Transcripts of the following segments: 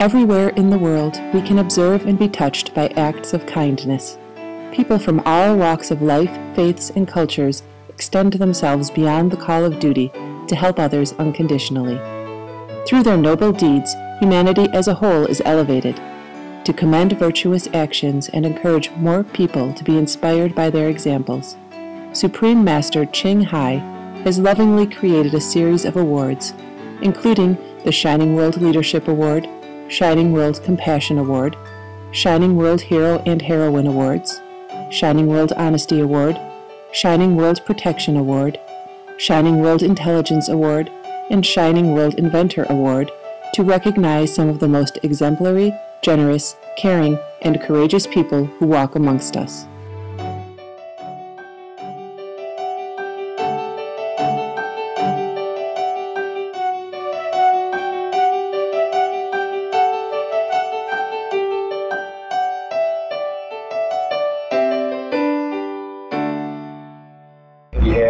Everywhere in the world, we can observe and be touched by acts of kindness. People from all walks of life, faiths, and cultures extend themselves beyond the call of duty to help others unconditionally. Through their noble deeds, humanity as a whole is elevated. To commend virtuous actions and encourage more people to be inspired by their examples, Supreme Master Ching Hai has lovingly created a series of awards, including the Shining World Leadership Award, Shining World Compassion Award, Shining World Hero and Heroine Awards, Shining World Honesty Award, Shining World Protection Award, Shining World Intelligence Award, and Shining World Inventor Award to recognize some of the most exemplary, generous, caring, and courageous people who walk amongst us.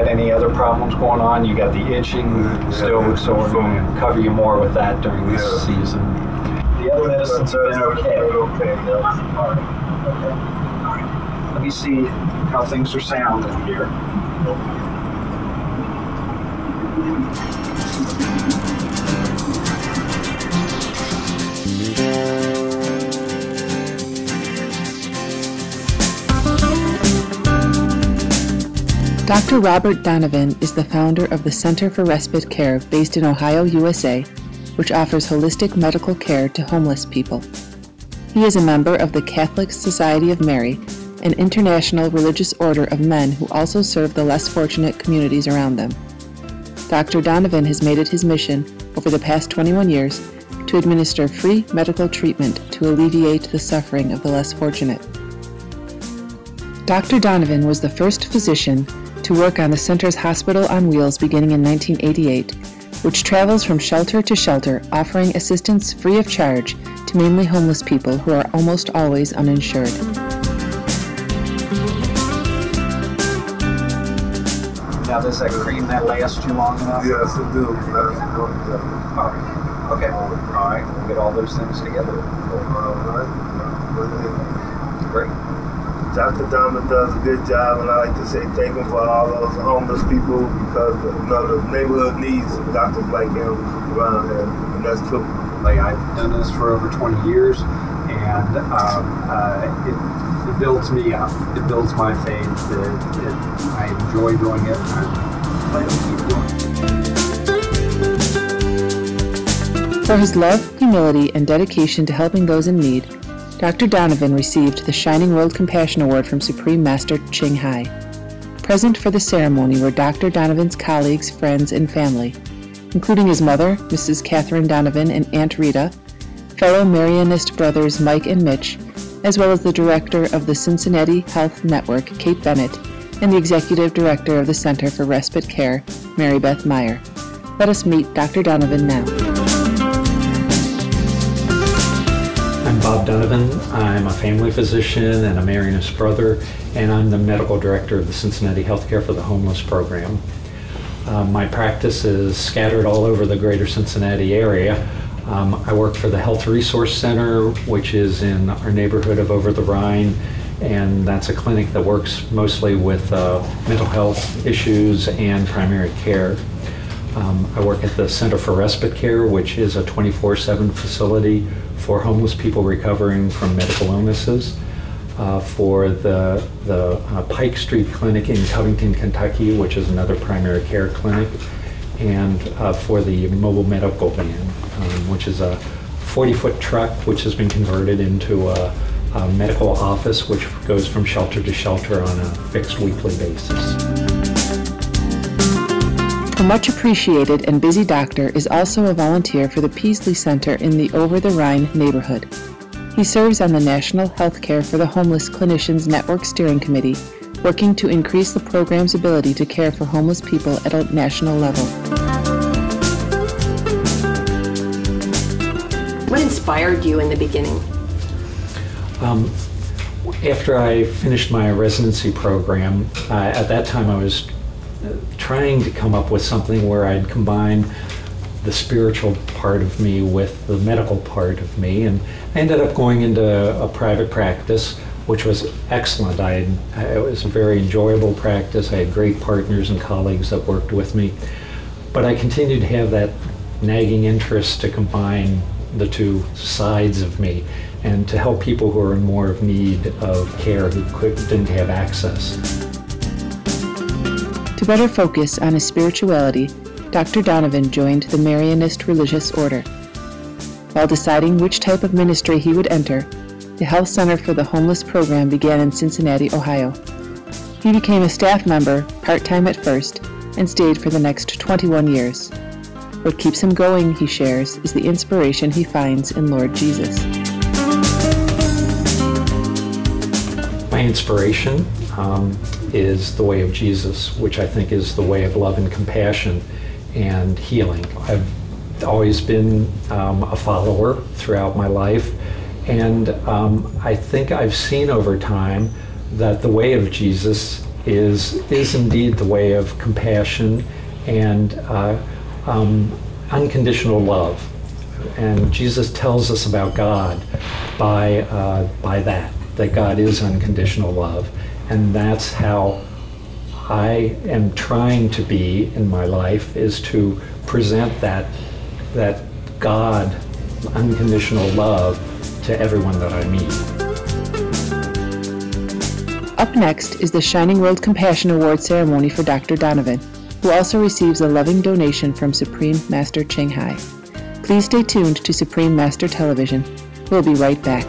Any other problems going on? You got the itching still, so we're going to cover you more with that during this season. The other medicines have been okay. Okay. Let me see how things are sounding here. Dr. Robert Donovan is the founder of the Center for Respite Care based in Ohio, USA, which offers holistic medical care to homeless people. He is a member of the Catholic Society of Mary, an international religious order of men who also serve the less fortunate communities around them. Dr. Donovan has made it his mission over the past 21 years to administer free medical treatment to alleviate the suffering of the less fortunate. Dr. Donovan was the first physician to work on the center's Hospital on Wheels beginning in 1988, which travels from shelter to shelter offering assistance free of charge to mainly homeless people who are almost always uninsured. Now, does that cream that last you long enough? Yes, it do. All right. Okay. All right. We'll get all those things together. All right. Great. Dr. Donovan does a good job, and I like to say thank him for all those homeless people because the neighborhood needs doctors like him around here, and that's true. Like, I've done this for over 20 years, and it builds me up. It builds my faith. I enjoy doing it, and I plan to keep doing it. For his love, humility, and dedication to helping those in need, Dr. Donovan received the Shining World Compassion Award from Supreme Master Ching Hai. Present for the ceremony were Dr. Donovan's colleagues, friends, and family, including his mother, Mrs. Catherine Donovan, and Aunt Rita, fellow Marianist brothers Mike and Mitch, as well as the director of the Cincinnati Health Network, Kate Bennett, and the executive director of the Center for Respite Care, Mary Beth Meyer. Let us meet Dr. Donovan now. I'm Bob Donovan. I'm a family physician and a Marianist brother, and I'm the medical director of the Cincinnati Healthcare for the Homeless program. My practice is scattered all over the greater Cincinnati area. I work for the Health Resource Center, which is in our neighborhood of Over the Rhine, and that's a clinic that works mostly with mental health issues and primary care. I work at the Center for Respite Care, which is a 24/7 facility for homeless people recovering from medical illnesses. For the Pike Street Clinic in Covington, Kentucky, which is another primary care clinic, and for the mobile medical van, which is a 40-foot truck which has been converted into a medical office which goes from shelter to shelter on a fixed weekly basis. A much appreciated and busy doctor is also a volunteer for the Peasley Center in the Over the Rhine neighborhood. He serves on the National Healthcare for the Homeless Clinicians Network Steering Committee, working to increase the program's ability to care for homeless people at a national level. What inspired you in the beginning? After I finished my residency program, at that time I was trying to come up with something where I'd combine the spiritual part of me with the medical part of me, and I ended up going into a private practice, which was excellent. It was a very enjoyable practice. I had great partners and colleagues that worked with me, but I continued to have that nagging interest to combine the two sides of me and to help people who are in more of need of care who didn't have access. To better focus on his spirituality, Dr. Donovan joined the Marianist religious order. While deciding which type of ministry he would enter, the Health Center for the Homeless program began in Cincinnati, Ohio. He became a staff member, part-time at first, and stayed for the next 21 years. What keeps him going, he shares, is the inspiration he finds in Lord Jesus. My inspiration is the way of Jesus, which I think is the way of love and compassion and healing. I've always been a follower throughout my life, and I think I've seen over time that the way of Jesus is indeed the way of compassion and unconditional love. And Jesus tells us about God by that God is unconditional love. And that's how I am trying to be in my life, is to present that God, unconditional love to everyone that I meet. Up next is the Shining World Compassion Award ceremony for Dr. Donovan, who also receives a loving donation from Supreme Master Ching Hai. Please stay tuned to Supreme Master Television. We'll be right back.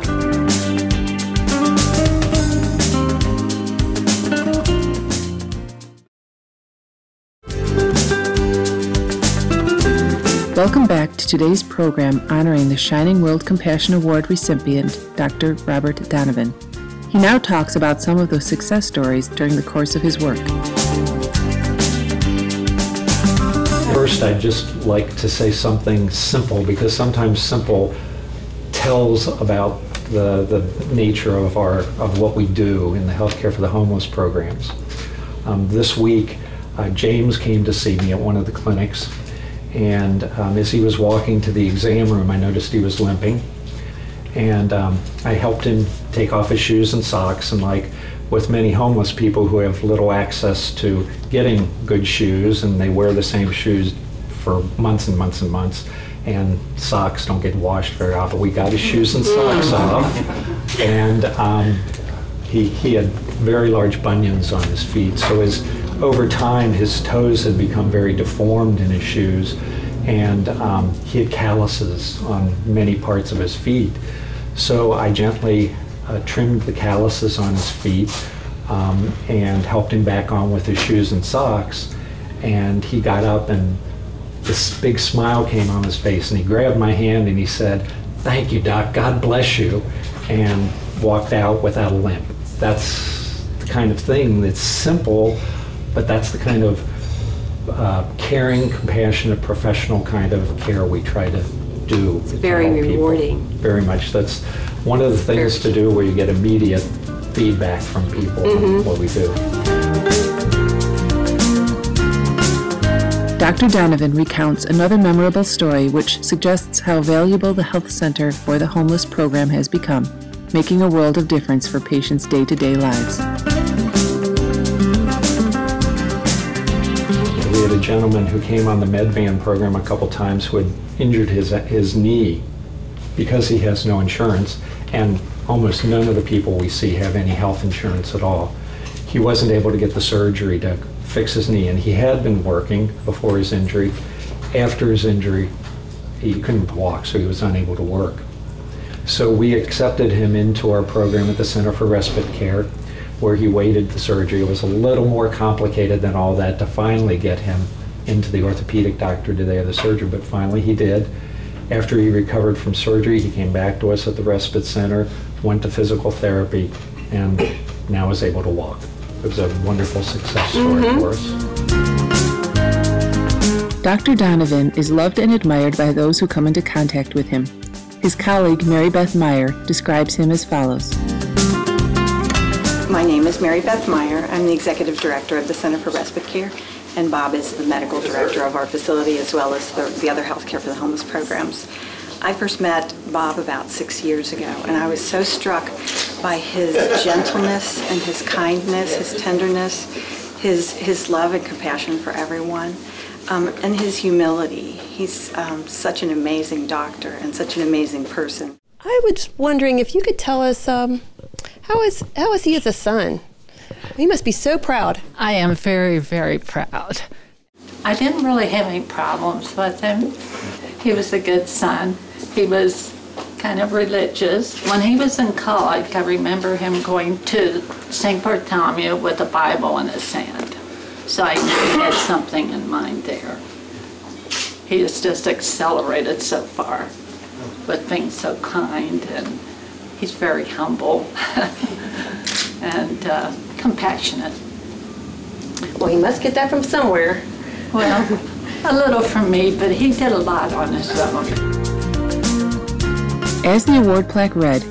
Welcome back to today's program honoring the Shining World Compassion Award recipient, Dr. Robert Donovan. He now talks about some of those success stories during the course of his work. First, I'd just like to say something simple, because sometimes simple tells about the nature of what we do in the Healthcare for the Homeless programs. This week, James came to see me at one of the clinics, and as he was walking to the exam room, I noticed he was limping, and I helped him take off his shoes and socks, and like with many homeless people who have little access to getting good shoes, and they wear the same shoes for months and months and months, and socks don't get washed very often. We got his shoes and socks off, and he had very large bunions on his feet, so over time his toes had become very deformed in his shoes, and he had calluses on many parts of his feet. So I gently trimmed the calluses on his feet and helped him back on with his shoes and socks, and he got up and this big smile came on his face, and he grabbed my hand and he said, "Thank you, Doc, God bless you," and walked out without a limp. That's the kind of thing that's simple, but that's the kind of caring, compassionate, professional kind of care we try to do. It's very rewarding. Very much. That's one of the things to do where you get immediate feedback from people on what we do. Dr. Donovan recounts another memorable story which suggests how valuable the Health Center for the Homeless program has become, making a world of difference for patients' day-to-day lives. We had a gentleman who came on the MedVan program a couple times who had injured his knee because he has no insurance, and almost none of the people we see have any health insurance at all. He wasn't able to get the surgery to fix his knee, and he had been working before his injury. After his injury, he couldn't walk, so he was unable to work. So we accepted him into our program at the Center for Respite Care, where he waited the surgery. It was a little more complicated than all that to finally get him into the orthopedic doctor to have the surgery, but finally he did. After he recovered from surgery, he came back to us at the Respite Center, went to physical therapy, and now is able to walk. It was a wonderful success story for us. Dr. Donovan is loved and admired by those who come into contact with him. His colleague, Mary Beth Meyer, describes him as follows. My name is Mary Beth Meyer. I'm the Executive Director of the Center for Respite Care, and Bob is the medical director of our facility as well as the other healthcare for the homeless programs. I first met Bob about 6 years ago, and I was so struck by his gentleness and his kindness, his tenderness, his love and compassion for everyone, and his humility. He's such an amazing doctor and such an amazing person. I was wondering if you could tell us how is he as a son? He must be so proud. I am very, very proud. I didn't really have any problems with him. He was a good son. He was kind of religious. When he was in college, I remember him going to St. Bartholomew with a Bible in his hand. So I knew he had something in mind there. He has just accelerated so far with being so kind, and he's very humble and compassionate. Well, he must get that from somewhere. Well, a little from me, but he did a lot on his own. As the award plaque read,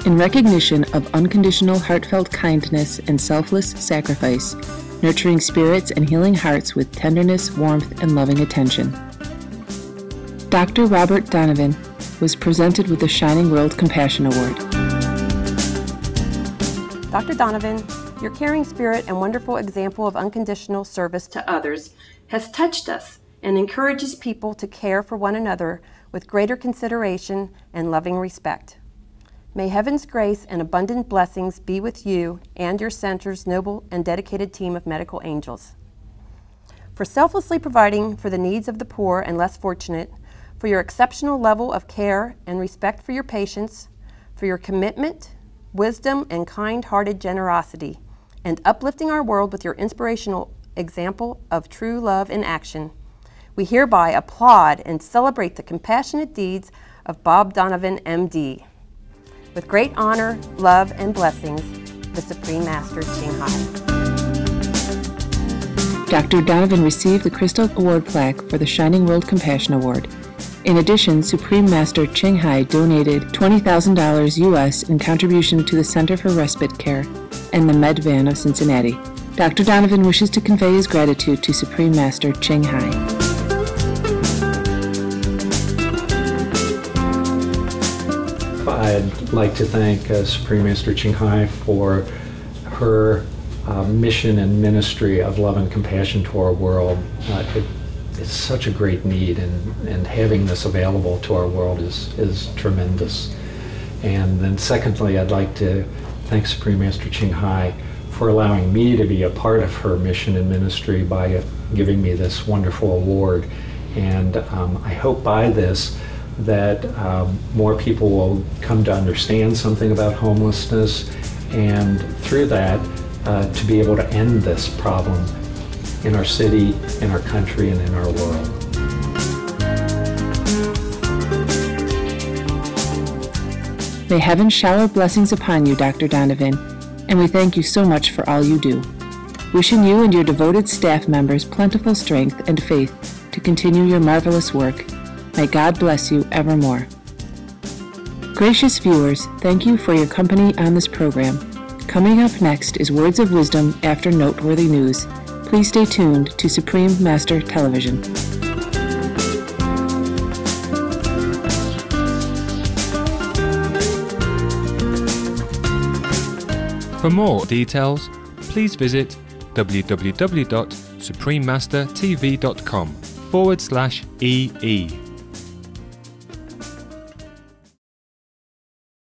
in recognition of unconditional heartfelt kindness and selfless sacrifice, nurturing spirits and healing hearts with tenderness, warmth, and loving attention. Dr. Robert Donovan was presented with the Shining World Compassion Award. Dr. Donovan, your caring spirit and wonderful example of unconditional service to others has touched us and encourages people to care for one another with greater consideration and loving respect. May heaven's grace and abundant blessings be with you and your center's noble and dedicated team of medical angels. For selflessly providing for the needs of the poor and less fortunate, for your exceptional level of care and respect for your patients, for your commitment, wisdom, and kind-hearted generosity, and uplifting our world with your inspirational example of true love in action, we hereby applaud and celebrate the compassionate deeds of Bob Donovan, MD. With great honor, love, and blessings, the Supreme Master Ching Hai. Dr. Donovan received the Crystal Award plaque for the Shining World Compassion Award. In addition, Supreme Master Ching Hai donated $20,000 U.S. in contribution to the Center for Respite Care and the Med Van of Cincinnati. Dr. Donovan wishes to convey his gratitude to Supreme Master Ching Hai. I'd like to thank Supreme Master Ching Hai for her mission and ministry of love and compassion to our world. It's such a great need, and having this available to our world is tremendous. And then secondly, I'd like to thank Supreme Master Ching Hai for allowing me to be a part of her mission and ministry by giving me this wonderful award. And I hope by this that more people will come to understand something about homelessness, and through that to be able to end this problem in our city, in our country, and in our world. May heaven shower blessings upon you, Dr. Donovan, and we thank you so much for all you do. Wishing you and your devoted staff members plentiful strength and faith to continue your marvelous work. May God bless you evermore. Gracious viewers, thank you for your company on this program. Coming up next is Words of Wisdom after Noteworthy News. Please stay tuned to Supreme Master Television. For more details, please visit www.suprememastertv.com/EE.